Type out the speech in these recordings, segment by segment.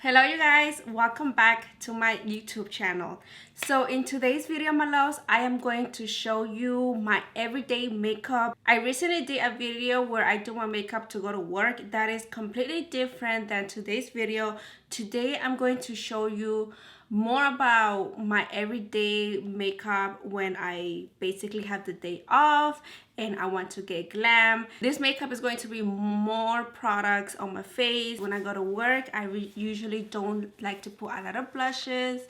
Hello you guys, welcome back to my YouTube channel. So in today's video, my loves, I am going to show you my everyday makeup. I recently did a video where I do my makeup to go to work. That is completely different than today's video. Today I'm going to show you more about my everyday makeup when I basically have the day off and I want to get glam. This makeup is going to be more products on my face. When I go to work, I usually don't like to put a lot of blushes.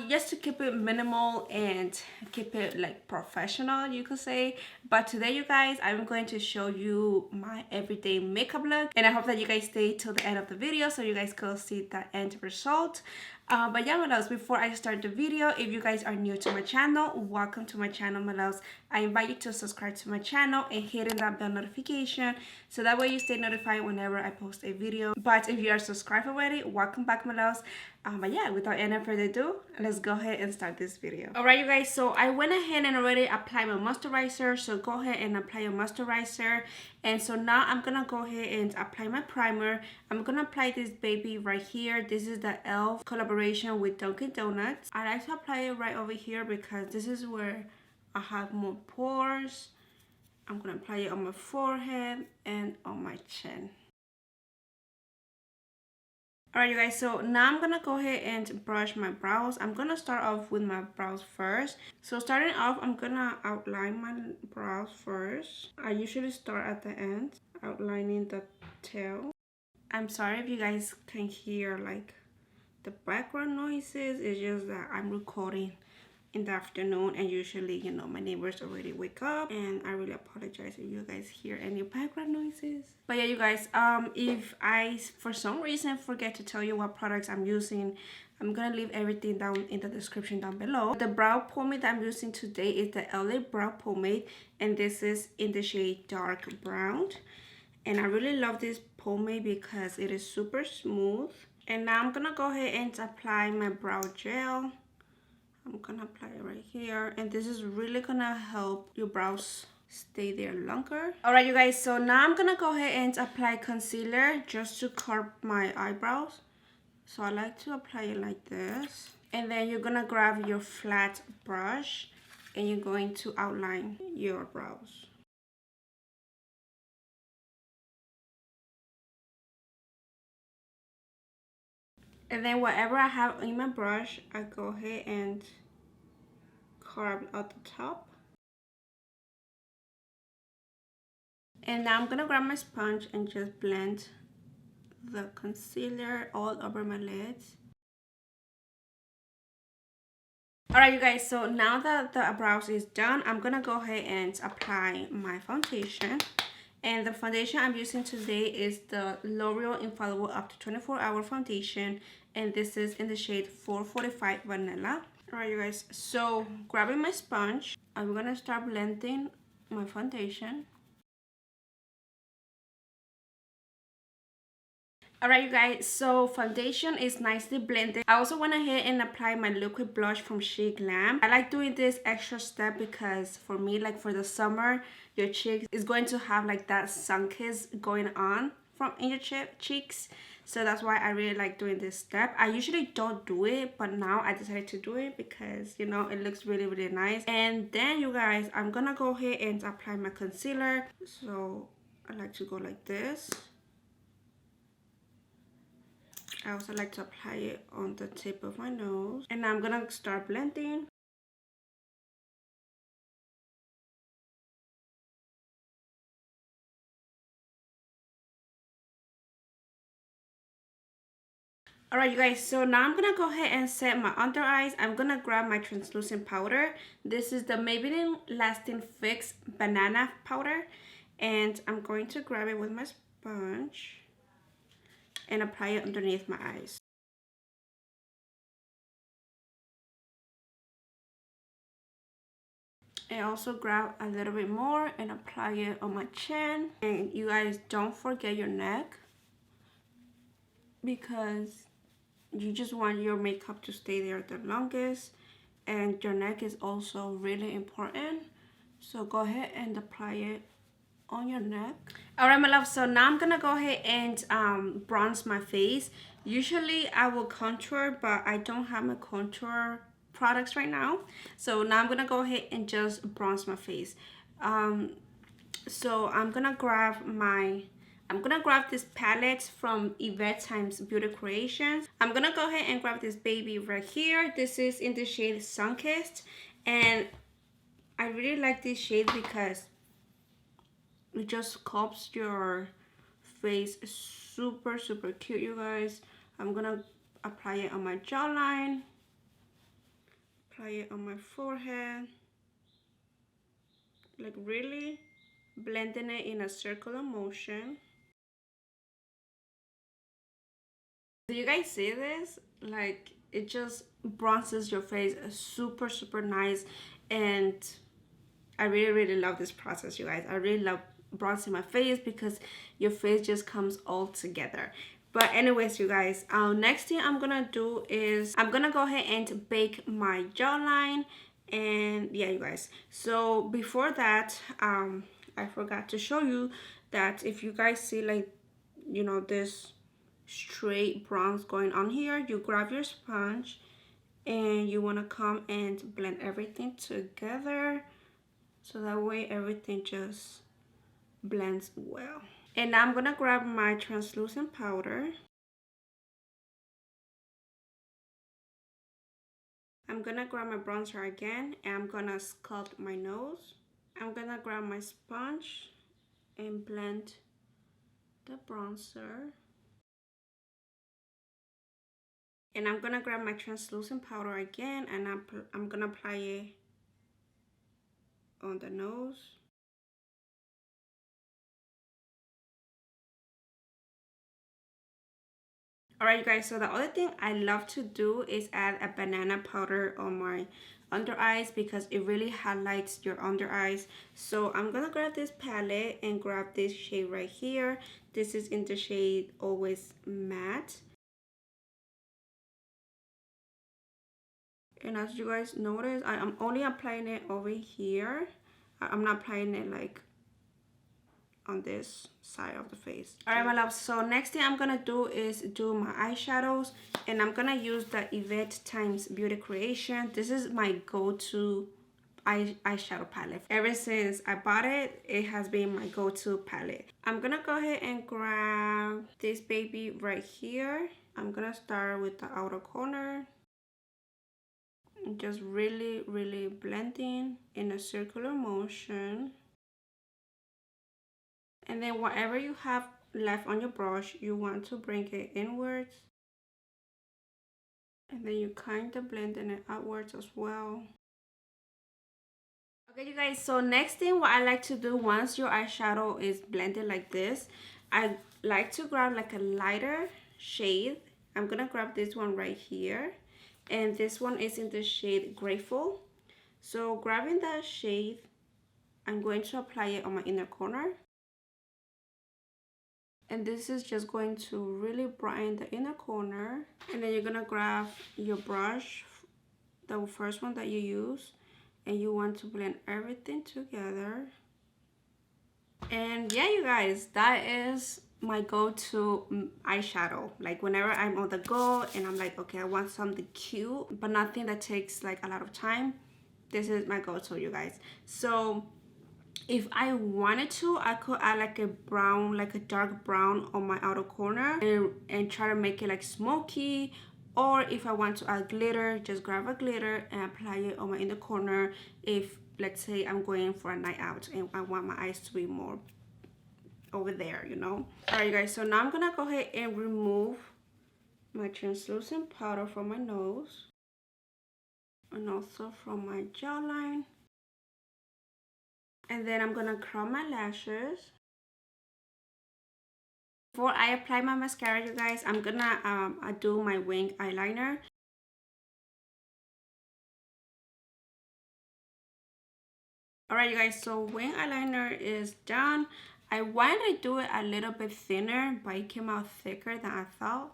Just to keep it minimal and keep it like professional, you could say. But today, you guys, I'm going to show you my everyday makeup look, and I hope that you guys stay till the end of the video so you guys can see the end result. But yeah, my loves, before I start the video, if you guys are new to my channel, welcome to my channel, my loves. I invite you to subscribe to my channel and hit that bell notification so that way you stay notified whenever I post a video. But if you are subscribed already, welcome back, my loves. But yeah, without any further ado, let's go ahead and start this video. Alright, you guys, so I went ahead and already applied my moisturizer, so go ahead and apply your moisturizer. And so now I'm gonna go ahead and apply my primer. I'm gonna apply this baby right here. This is the e.l.f. collaboration with Dunkin' Donuts. I like to apply it right over here because this is where I have more pores. I'm gonna apply it on my forehead and on my chin. Alright, you guys, so now I'm gonna go ahead and brush my brows. I'm gonna start off with my brows first. So starting off, I'm gonna outline my brows first. I usually start at the end, outlining the tail. I'm sorry if you guys can hear like the background noises. It's just that I'm recording in the afternoon and usually, you know, my neighbors already wake up, and I really apologize if you guys hear any background noises. But yeah, you guys, if I for some reason forget to tell you what products I'm using, I'm gonna leave everything down in the description down below. The brow pomade that I'm using today is the LA Brow Pomade, and this is in the shade Dark Brown. And I really love this pomade because it is super smooth. And now I'm gonna go ahead and apply my brow gel. I'm gonna apply it right here, and this is really gonna help your brows stay there longer. All right, you guys, so now I'm gonna go ahead and apply concealer just to curb my eyebrows. So I like to apply it like this, and then you're gonna grab your flat brush and you're going to outline your brows. And then whatever I have in my brush, I go ahead and carve out the top. And now I'm gonna grab my sponge and just blend the concealer all over my lids. Alright, you guys, so now that the brows is done, I'm gonna go ahead and apply my foundation. And the foundation I'm using today is the L'Oreal Infallible Up to 24-Hour Foundation, and this is in the shade 445 Vanilla. Alright, you guys, so grabbing my sponge, I'm gonna start blending my foundation. Alright, you guys, so foundation is nicely blended. I also went ahead and applied my liquid blush from Glam. I like doing this extra step because for me, like for the summer, your cheeks is going to have like that sun kiss going on from in your cheeks. So that's why I really like doing this step. I usually don't do it, but now I decided to do it because, you know, it looks really, really nice. And then, you guys, I'm gonna go ahead and apply my concealer. So I like to go like this. I also like to apply it on the tip of my nose. And I'm gonna start blending. Alright, you guys, so now I'm gonna go ahead and set my under eyes. I'm gonna grab my translucent powder. This is the Maybelline Lasting Fix Banana Powder. And I'm going to grab it with my sponge and apply it underneath my eyes. And also grab a little bit more and apply it on my chin. And you guys, don't forget your neck, because you just want your makeup to stay there the longest, and your neck is also really important. So go ahead and apply it on your neck. All right, my love, so now I'm gonna go ahead and bronze my face. Usually I will contour, but I don't have my contour products right now, so now I'm gonna go ahead and just bronze my face. So I'm gonna grab this palette from Yvette times Beauty Creations. I'm gonna go ahead and grab this baby right here. This is in the shade Sunkissed, and I really like this shade because it just sculpts your face super cute, you guys. I'm gonna apply it on my jawline, apply it on my forehead, like really blending it in a circular motion. Do you guys see this? Like, it just bronzes your face super nice, and I really love this process, you guys. I really love bronzing my face because your face just comes all together. But anyways, you guys, next thing I'm gonna do is I'm gonna go ahead and bake my jawline. And yeah, you guys, so before that, I forgot to show you that if you guys see, like, you know, this straight bronze going on here, you grab your sponge and you want to come and blend everything together, so that way everything just blends well. And now I'm gonna grab my translucent powder. I'm gonna grab my bronzer again, and I'm gonna sculpt my nose. I'm gonna grab my sponge and blend the bronzer. And I'm gonna grab my translucent powder again, and I'm gonna apply it on the nose. Alright, you guys, so the other thing I love to do is add a banana powder on my under eyes because it really highlights your under eyes. So I'm gonna grab this palette and grab this shade right here. This is in the shade Always Matte. And as you guys notice, I'm only applying it over here. I'm not applying it like on this side of the face. All right, my love, so next thing I'm gonna do is do my eyeshadows, and I'm gonna use the Yvette times Beauty Creation. This is my go-to eyeshadow palette. Ever since I bought it, it has been my go-to palette. I'm gonna go ahead and grab this baby right here. I'm gonna start with the outer corner, just really blending in a circular motion. And then whatever you have left on your brush, you want to bring it inwards, and then you kind of blending it outwards as well. Okay, you guys, so next thing what I like to do once your eyeshadow is blended like this, I like to grab like a lighter shade. I'm gonna grab this one right here, and this one is in the shade Grateful. So grabbing that shade, I'm going to apply it on my inner corner. And this is just going to really brighten the inner corner. And then you're gonna grab your brush, the first one that you use, and you want to blend everything together. And yeah, you guys, that is my go-to eyeshadow. Like whenever I'm on the go and I'm like, okay, I want something cute but nothing that takes like a lot of time, this is my go-to, you guys. So if I wanted to, I could add like a brown, like a dark brown on my outer corner and try to make it like smoky. Or if I want to add glitter, just grab a glitter and apply it on my inner corner. If, let's say, I'm going for a night out and I want my eyes to be more over there, you know. All right, you guys, so now I'm gonna go ahead and remove my translucent powder from my nose and also from my jawline. And then I'm gonna curl my lashes. Before I apply my mascara, you guys, I'm gonna do my wing eyeliner. Alright, you guys, so wing eyeliner is done. I wanted to do it a little bit thinner, but it came out thicker than I thought.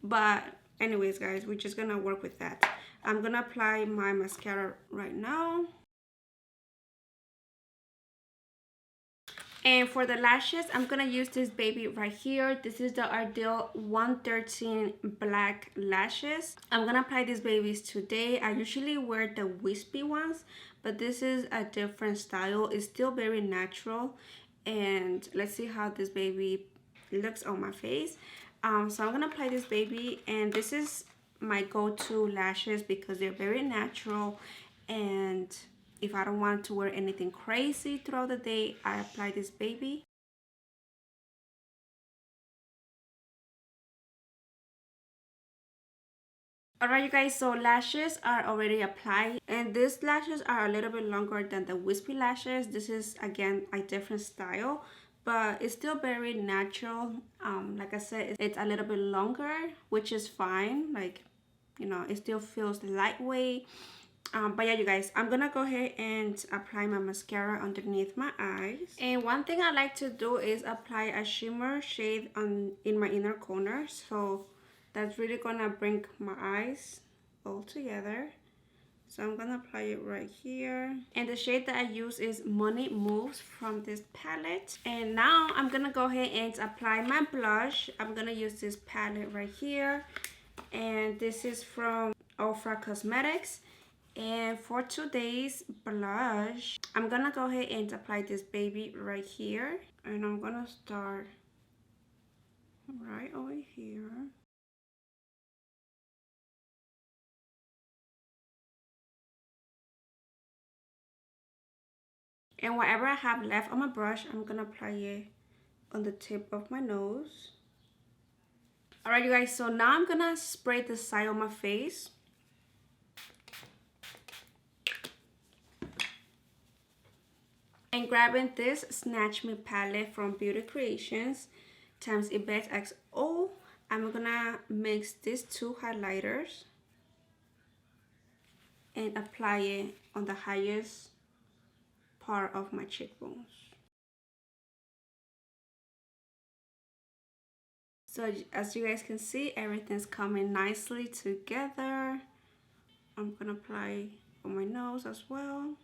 But anyways, guys, we're just gonna work with that. I'm gonna apply my mascara right now. And for the lashes, I'm gonna use this baby right here. This is the Ardell 113 black lashes. I'm gonna apply these babies today. I usually wear the wispy ones, but this is a different style. It's still very natural. And let's see how this baby looks on my face. So I'm gonna apply this baby, and this is my go-to lashes because they're very natural, and if I don't want to wear anything crazy throughout the day, I apply this baby. Alright you guys, so lashes are already applied, and these lashes are a little bit longer than the wispy lashes. This is again a different style, but it's still very natural. Like I said, it's a little bit longer, which is fine. Like, you know, it still feels lightweight. But yeah, you guys, I'm gonna go ahead and apply my mascara underneath my eyes. And one thing I like to do is apply a shimmer shade in my inner corner. So that's really gonna bring my eyes all together. So I'm gonna apply it right here. And the shade that I use is Money Moves from this palette. And now I'm gonna go ahead and apply my blush. I'm gonna use this palette right here. And this is from Ofra Cosmetics. And for today's blush, I'm gonna go ahead and apply this baby right here. And I'm gonna start right over here. And whatever I have left on my brush, I'm gonna apply it on the tip of my nose. Alright you guys, so now I'm gonna spray the side of my face. And grabbing this Snatch Me palette from Beauty Creations times Ibet XO, I'm gonna mix these two highlighters and apply it on the highest part of my cheekbones. So as you guys can see, everything's coming nicely together. I'm gonna apply on my nose as well.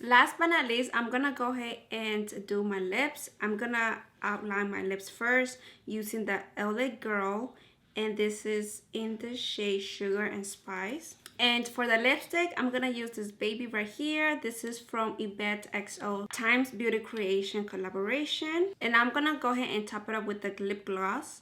Last but not least, I'm gonna go ahead and do my lips. I'm gonna outline my lips first using the LA Girl, and this is in the shade Sugar and Spice. And for the lipstick, I'm gonna use this baby right here. This is from Ibet XO times Beauty Creation collaboration. And I'm gonna go ahead and top it up with the lip gloss.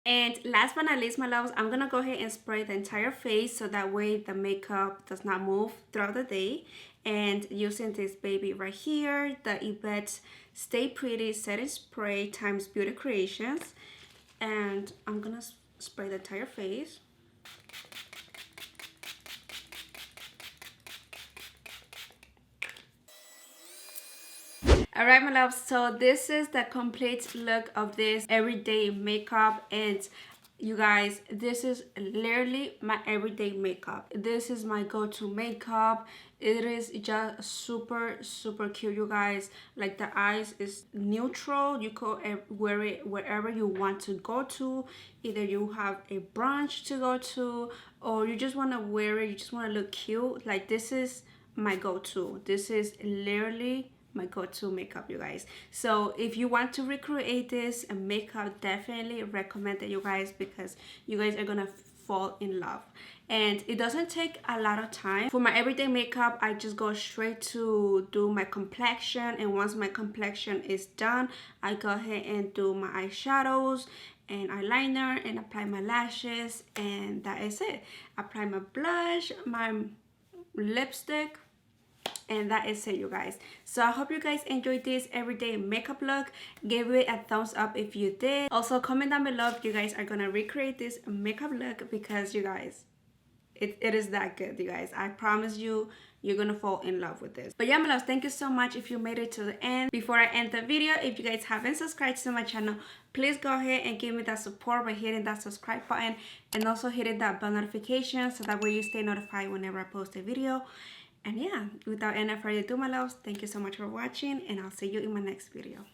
And last but not least, my loves, I'm gonna go ahead and spray the entire face so that way the makeup does not move throughout the day. And using this baby right here, the Ibet Stay Pretty Setting Spray times Beauty Creations. And I'm gonna spray the entire face. Alright my loves, so this is the complete look of this everyday makeup, and you guys, this is literally my everyday makeup. This is my go-to makeup. It is just super cute, you guys. Like the eyes is neutral. You could wear it wherever you want to go to. Either you have a brunch to go to, or you just want to wear it, you just want to look cute. Like this is my go-to. This is literally my go-to makeup, you guys. So if you want to recreate this makeup, definitely recommend it, you guys, because you guys are gonna fall in love. And it doesn't take a lot of time. For my everyday makeup, I just go straight to do my complexion, and once my complexion is done, I go ahead and do my eyeshadows and eyeliner and apply my lashes, and that is it. Apply my blush, my lipstick, and that is it, you guys. So I hope you guys enjoyed this everyday makeup look. Give it a thumbs up if you did. Also comment down below if you guys are gonna recreate this makeup look, because you guys, it is that good, you guys. I promise you, you're gonna fall in love with this. But yeah, my loves, thank you so much if you made it to the end. Before I end the video, if you guys haven't subscribed to my channel, please go ahead and give me that support by hitting that subscribe button, and also hitting that bell notification so that way you stay notified whenever I post a video. And yeah, without any further ado, my loves, thank you so much for watching, and I'll see you in my next video.